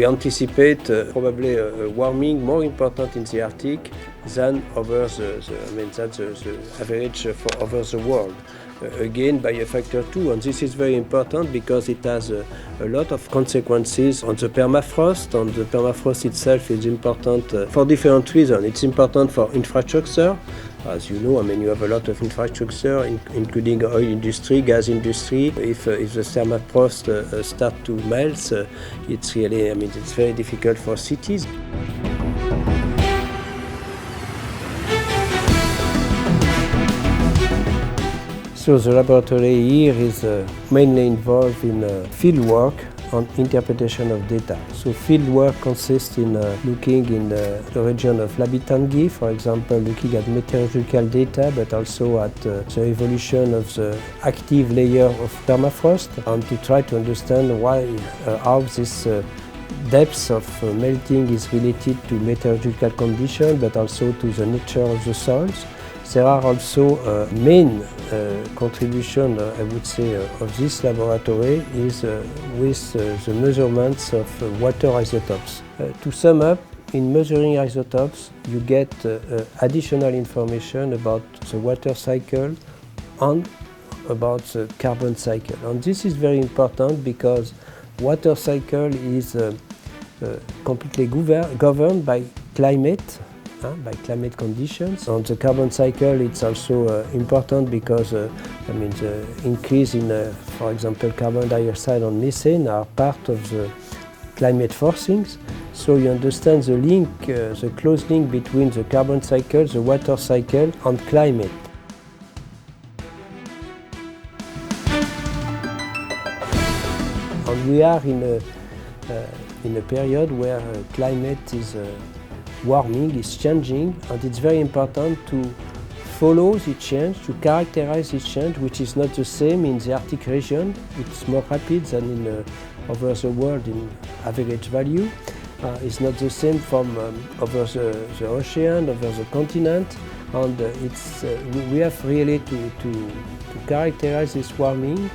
we anticipate probably a warming more important in the Arctic than over that's the average over the world. Again by a factor 2, and this is very important because it has a lot of consequences on the permafrost. And the permafrost itself is important for different reasons. It's important for infrastructure. As you know, you have a lot of infrastructure, including oil industry, gas industry. If the permafrost start to melt, it's really, it's very difficult for cities. So the laboratory here is mainly involved in field work on interpretation of data. So field work consists in looking in the region of Labitangi, for example, looking at meteorological data, but also at the evolution of the active layer of permafrost, and to try to understand how this depth of melting is related to meteorological conditions, but also to the nature of the soils. There are also main contribution, I would say, of this laboratory is with the measurements of water isotopes. To sum up, in measuring isotopes, you get additional information about the water cycle and about the carbon cycle. And this is very important because water cycle is completely governed by climate conditions. On the carbon cycle, it's also important because the increase in, for example, carbon dioxide and methane are part of the climate forcings. So you understand the link, the close link between the carbon cycle, the water cycle, and climate. And we are in a period where climate is warming, is changing, and it's very important to follow the change, to characterize this change, which is not the same in the Arctic region. It's more rapid than over the world in average value. It's not the same from over the ocean, over the continent, and we have really to characterize this warming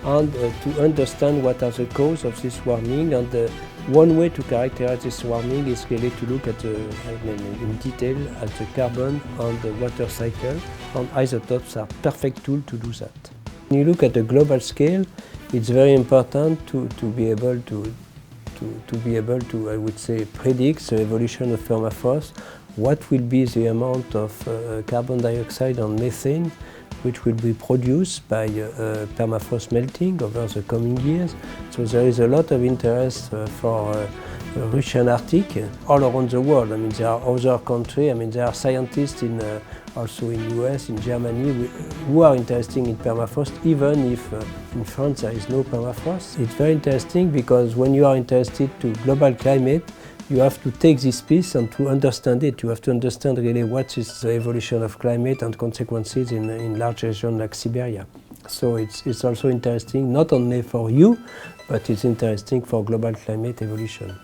and to understand what are the causes of this warming. And one way to characterize this warming is really to look at in detail at the carbon and the water cycle, and isotopes are perfect tool to do that. When you look at the global scale, it's very important to be able to, I would say, predict the evolution of permafrost. What will be the amount of carbon dioxide and methane which will be produced by permafrost melting over the coming years. So there is a lot of interest for Russian Arctic all around the world. There are other countries, there are scientists also in US, in Germany, who are interested in permafrost, even if in France there is no permafrost. It's very interesting because when you are interested to global climate, you have to take this piece and to understand it. You have to understand really what is the evolution of climate and consequences in large regions like Siberia. So it's also interesting, not only for you, but it's interesting for global climate evolution.